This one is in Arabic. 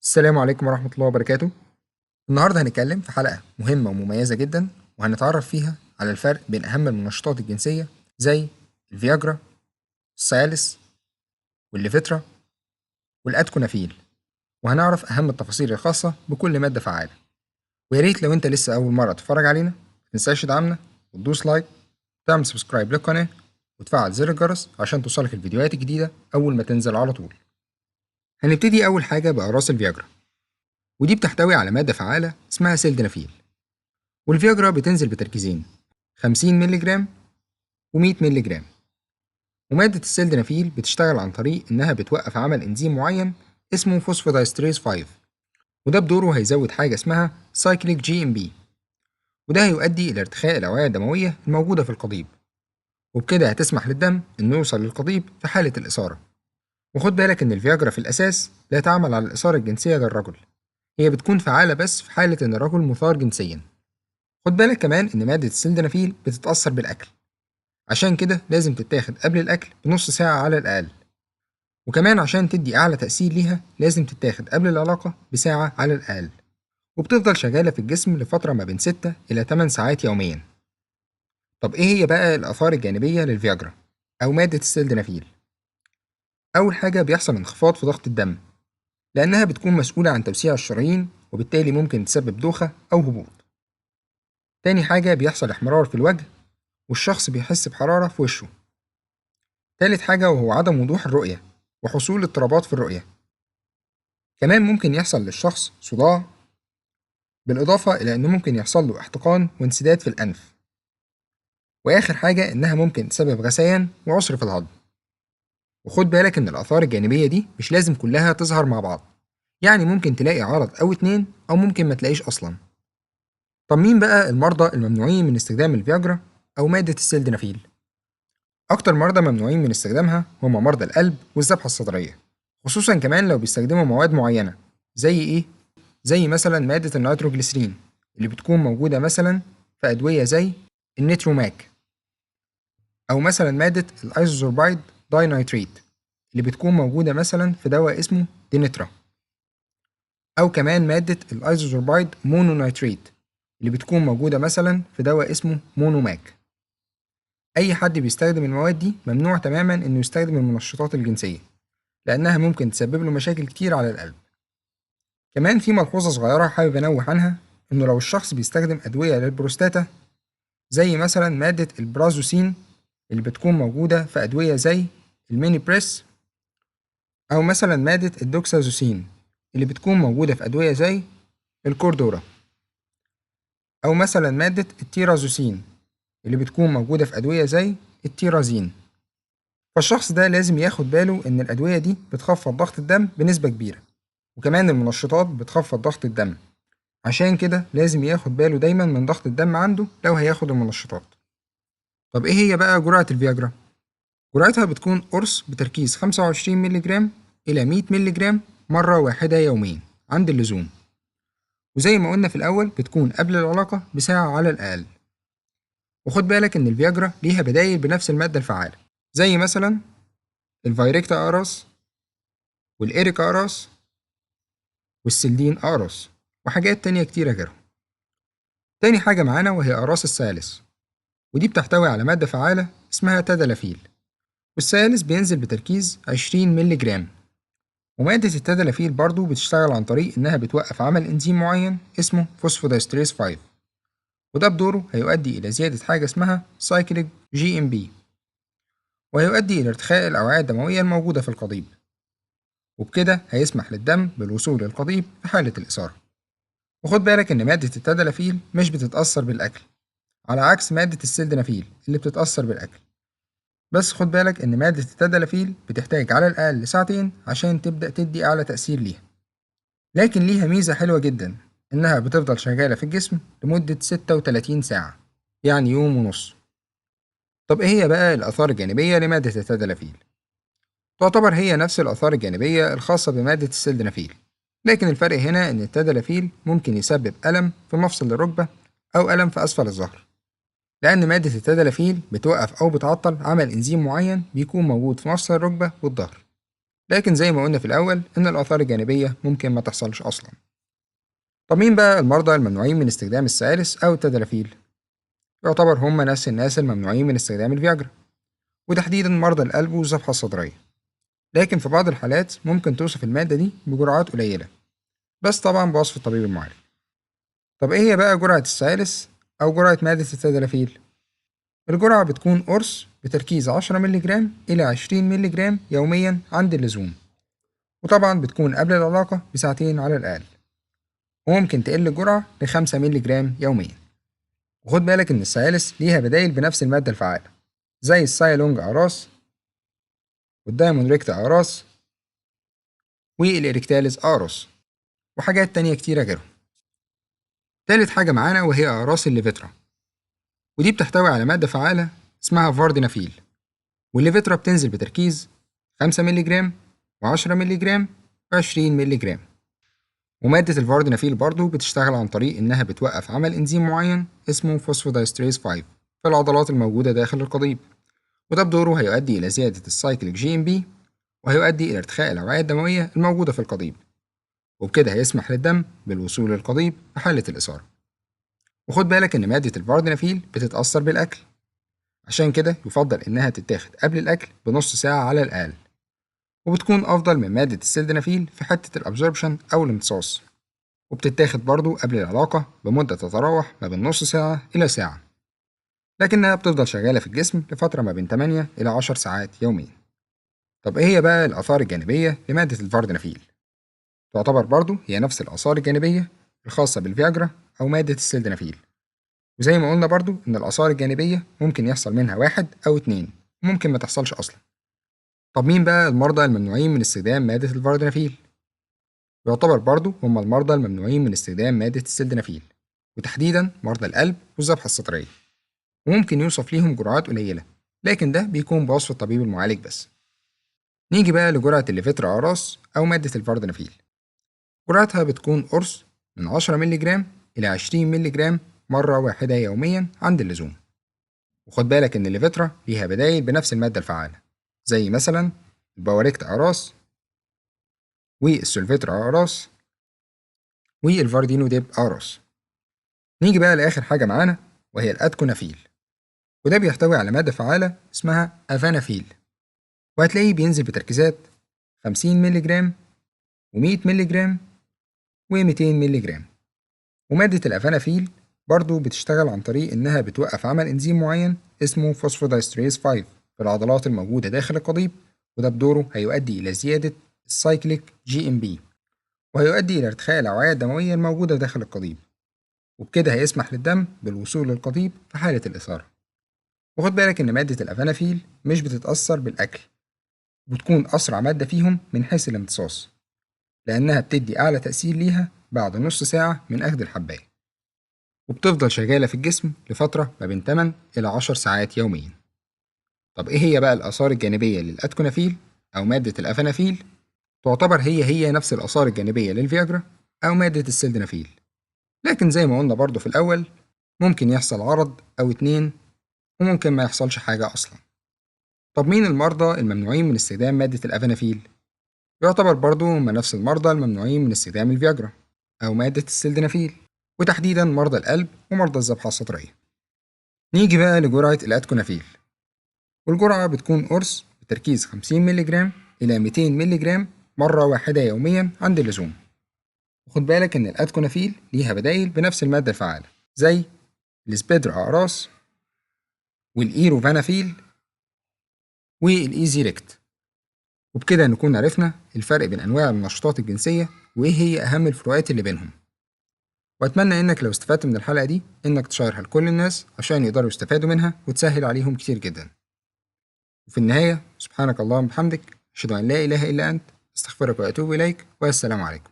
السلام عليكم ورحمة الله وبركاته. النهاردة هنتكلم في حلقة مهمة ومميزة جدا، وهنتعرف فيها على الفرق بين أهم المنشطات الجنسية زي الفياجرا، السيالس، والليفترا، والأدكونافيل، وهنعرف أهم التفاصيل الخاصة بكل مادة فعالة. ويا ريت لو أنت لسه أول مرة تتفرج علينا متنساش تدعمنا وتدوس لايك وتعمل سبسكرايب للقناة وتفعل زر الجرس عشان توصلك الفيديوهات الجديدة أول ما تنزل على طول. هنبتدي أول حاجة بأقراص الفياجرا، ودي بتحتوي على مادة فعالة اسمها سيلدنافيل. والفياجرا بتنزل بتركيزين 50 مللي جرام و100 مللي جرام. ومادة السيلدنافيل بتشتغل عن طريق إنها بتوقف عمل إنزيم معين اسمه فوسفودايستريز 5، وده بدوره هيزود حاجة اسمها سايكليك جي ام بي، وده هيؤدي إلى ارتخاء الأوعية الدموية الموجودة في القضيب، وبكده هتسمح للدم إنه يوصل للقضيب في حالة الإثارة. وخد بالك إن الفياجرا في الأساس لا تعمل على الإثارة الجنسية للرجل، هي بتكون فعالة بس في حالة إن الرجل مثار جنسيا. خد بالك كمان إن مادة السيلدنافيل بتتأثر بالأكل، عشان كده لازم تتاخد قبل الأكل بنص ساعة على الأقل. وكمان عشان تدي أعلى تأثير ليها لازم تتاخد قبل العلاقة بساعة على الأقل، وبتفضل شغالة في الجسم لفترة ما بين 6 إلى 8 ساعات يوميا. طب إيه هي بقى الآثار الجانبية للفياجرا أو مادة السيلدنافيل؟ أول حاجة بيحصل انخفاض في ضغط الدم، لأنها بتكون مسؤولة عن توسيع الشرايين وبالتالي ممكن تسبب دوخة أو هبوط. تاني حاجة بيحصل احمرار في الوجه والشخص بيحس بحرارة في وشه. تالت حاجة وهو عدم وضوح الرؤية وحصول اضطرابات في الرؤية. كمان ممكن يحصل للشخص صداع، بالإضافة إلى إنه ممكن يحصل له احتقان وانسداد في الأنف. وآخر حاجة إنها ممكن تسبب غثيان وعسر في الهضم. وخد بالك إن الآثار الجانبية دي مش لازم كلها تظهر مع بعض، يعني ممكن تلاقي عرض أو اتنين أو ممكن ما تلاقيش أصلا. طب مين بقى المرضى الممنوعين من استخدام الفياجرا أو مادة السيلدنافيل؟ أكتر مرضى ممنوعين من استخدامها هم مرضى القلب والذبحة الصدرية، خصوصا كمان لو بيستخدموا مواد معينة. زي إيه؟ زي مثلا مادة النيتروجليسرين اللي بتكون موجودة مثلا في أدوية زي النيتروماك، أو مثلا مادة الأيزوزوربايد داي نايتريت اللي بتكون موجودة مثلا في دواء اسمه دينترا، أو كمان مادة الأيزوزوربايد مونو نايتريت اللي بتكون موجودة مثلا في دواء اسمه مونوماك. أي حد بيستخدم المواد دي ممنوع تماما إنه يستخدم المنشطات الجنسية، لأنها ممكن تسبب له مشاكل كتير على القلب. كمان في ملحوظة صغيرة حابب أنوه عنها، إنه لو الشخص بيستخدم أدوية للبروستاتا زي مثلا مادة البرازوسين اللي بتكون موجودة في أدوية زي الميني بريس، أو مثلا مادة الدوكسازوسين اللي بتكون موجودة في أدوية زي الكوردورا، أو مثلا مادة التيرازوسين اللي بتكون موجودة في أدوية زي التيرازين. فالشخص ده لازم ياخد باله إن الأدوية دي بتخفض ضغط الدم بنسبة كبيرة، وكمان المنشطات بتخفض ضغط الدم، عشان كده لازم ياخد باله دايما من ضغط الدم عنده لو هياخد المنشطات. طب إيه هي بقى جرعة الفياجرا؟ جرعتها بتكون قرص بتركيز 25 مللي جرام إلى 100 مللي جرام مرة واحدة يوميا عند اللزوم، وزي ما قلنا في الأول بتكون قبل العلاقة بساعة على الأقل. وخد بالك إن الفياجرا ليها بدايل بنفس المادة الفعالة، زي مثلا الفايركتا أقراص والإيريكا أقراص والسلدين أقراص وحاجات تانية كتيرة غيرهم. تاني حاجة معانا وهي أقراص السيالس، ودي بتحتوي على مادة فعالة اسمها تادالافيل، والسيالس بينزل بتركيز 20 مللي جرام. ومادة التادالافيل برضو بتشتغل عن طريق إنها بتوقف عمل إنزيم معين اسمه فوسفودايستريز 5، وده بدوره هيؤدي إلى زيادة حاجة اسمها سايكليك جي ام بي، وهيؤدي إلى ارتخاء الأوعية الدموية الموجودة في القضيب، وبكده هيسمح للدم بالوصول للقضيب في حالة الإثارة. وخد بالك إن مادة التادالافيل مش بتتأثر بالأكل، على عكس مادة السلدنافيل اللي بتتأثر بالأكل. بس خد بالك إن مادة التادالافيل بتحتاج على الأقل ساعتين عشان تبدأ تدي أعلى تأثير ليها، لكن ليها ميزة حلوة جدا، إنها بتفضل شغالة في الجسم لمدة 36 ساعة، يعني يوم ونص. طب إيه هي بقى الآثار الجانبية لمادة التادالافيل؟ تعتبر هي نفس الآثار الجانبية الخاصة بمادة السلدنافيل، لكن الفرق هنا إن التادالافيل ممكن يسبب ألم في مفصل الركبة أو ألم في أسفل الظهر، لأن مادة التادالافيل بتوقف أو بتعطل عمل إنزيم معين بيكون موجود في مفصل الركبة والظهر. لكن زي ما قلنا في الأول إن الآثار الجانبية ممكن ما تحصلش أصلا. طب مين بقى المرضى الممنوعين من استخدام السيالس أو التدلافيل؟ يعتبر هم نفس الناس الممنوعين من استخدام الفياجرا، وتحديدا مرضى القلب والذبحة الصدرية. لكن في بعض الحالات ممكن توصف المادة دي بجرعات قليلة، بس طبعا بوصف الطبيب المعالج. طب إيه هي بقى جرعة السيالس أو جرعة مادة التدلافيل؟ الجرعة بتكون قرص بتركيز 10 مللي جرام إلى 20 مللي جرام يوميا عند اللزوم، وطبعا بتكون قبل العلاقة بساعتين على الأقل، وممكن تقل الجرعة ل5 مللي جرام يوميا. وخد بالك إن السيالس ليها بدايل بنفس المادة الفعالة، زي السايلونج أعراس والدايمون ريكتا أعراس والإريكتاليز أعراس وحاجات تانية كتيرة غيرهم. تالت حاجة معانا وهي أعراس الليفترا، ودي بتحتوي على مادة فعالة اسمها فاردينافيل، والليفترا بتنزل بتركيز 5 مللي جرام و10 مللي جرام و20 مللي جرام. ومادة الفاردينافيل برضو بتشتغل عن طريق إنها بتوقف عمل إنزيم معين اسمه فوسفودايستريز 5 في العضلات الموجودة داخل القضيب، وده بدوره هيؤدي إلى زيادة السايكليك جي ام بي، وهيؤدي إلى ارتخاء الأوعية الدموية الموجودة في القضيب، وبكده هيسمح للدم بالوصول للقضيب في حالة الإثارة. وخد بالك إن مادة الفاردينافيل بتتأثر بالأكل، عشان كده يفضل إنها تتاخد قبل الأكل بنص ساعة على الأقل، وبتكون أفضل من مادة السلدنافيل في حتة الأبزوربشن أو الامتصاص، وبتتاخد برضو قبل العلاقة بمدة تتراوح ما بين نص ساعة إلى ساعة، لكنها بتفضل شغالة في الجسم لفترة ما بين 8 إلى 10 ساعات يوميا. طب إيه هي بقى الآثار الجانبية لمادة الفاردينافيل؟ تعتبر برضو هي نفس الآثار الجانبية الخاصة بالفياجرا أو مادة السلدنافيل، وزي ما قلنا برضو إن الآثار الجانبية ممكن يحصل منها واحد أو اتنين، وممكن ما تحصلش أصلا. طب مين بقى المرضى الممنوعين من استخدام مادة الفاردينافيل؟ يعتبر برضو هم المرضى الممنوعين من استخدام مادة السلدنافيل، وتحديدا مرضى القلب والذبحة الصدرية، وممكن يوصف ليهم جرعات قليلة، لكن ده بيكون بوصف الطبيب المعالج بس. نيجي بقى لجرعة الليفترا أعراس أو مادة الفاردينافيل. جرعتها بتكون قرص من 10 مللي جرام إلى 20 مللي جرام مرة واحدة يوميا عند اللزوم. وخد بالك إن الليفترا ليها بدايل بنفس المادة الفعالة، زي مثلا الباوريكت أعراس والسولفيترا أعراس والفاردينو ديب أعراس. نيجي بقى لآخر حاجة معانا وهي الأدكونافيل، وده بيحتوي على مادة فعالة اسمها أفانافيل، وهتلاقيه بينزل بتركيزات 50 مللي جرام و100 مللي جرام و200 مللي جرام. ومادة الأفانافيل برضو بتشتغل عن طريق إنها بتوقف عمل إنزيم معين اسمه فوسفودايستريز 5 في العضلات الموجودة داخل القضيب، وده بدوره هيؤدي إلى زيادة السايكليك جي ام بي، وهيؤدي إلى ارتخاء الأوعية الدموية الموجودة داخل القضيب، وبكده هيسمح للدم بالوصول للقضيب في حالة الإثارة. وخد بالك إن مادة الأفانافيل مش بتتأثر بالأكل، وبتكون أسرع مادة فيهم من حيث الامتصاص، لأنها بتدي أعلى تأثير ليها بعد نص ساعة من أخذ الحباية، وبتفضل شغالة في الجسم لفترة ما بين 8 إلى 10 ساعات يوميا. طب إيه هي بقى الآثار الجانبية للأدكونافيل أو مادة الأفانافيل؟ تعتبر هي نفس الآثار الجانبية للفياجرا أو مادة السلدنافيل، لكن زي ما قلنا برضو في الأول ممكن يحصل عرض أو اتنين، وممكن ما يحصلش حاجة أصلا. طب مين المرضى الممنوعين من استخدام مادة الأفانافيل؟ يعتبر برضو هم نفس المرضى الممنوعين من استخدام الفياجرا أو مادة السلدنافيل، وتحديدا مرضى القلب ومرضى الذبحة الصدرية. نيجي بقى لجرعة الأدكونافيل، والجرعة بتكون قرص بتركيز 50 مللي جرام إلى 200 مللي جرام مرة واحدة يوميا عند اللزوم. وخد بالك إن الأدكونافيل ليها بدايل بنفس المادة الفعالة، زي السبيدر أقراص والإيروفانافيل والإيزيريكت. وبكده نكون عرفنا الفرق بين أنواع النشاطات الجنسية وإيه هي أهم الفروقات اللي بينهم. وأتمنى إنك لو استفدت من الحلقة دي إنك تشيرها لكل الناس عشان يقدروا يستفادوا منها وتسهل عليهم كتير جدا. وفي النهاية سبحانك اللهم وبحمدك أشهد أن لا إله إلا أنت أستغفرك وأتوب إليك، والسلام عليكم.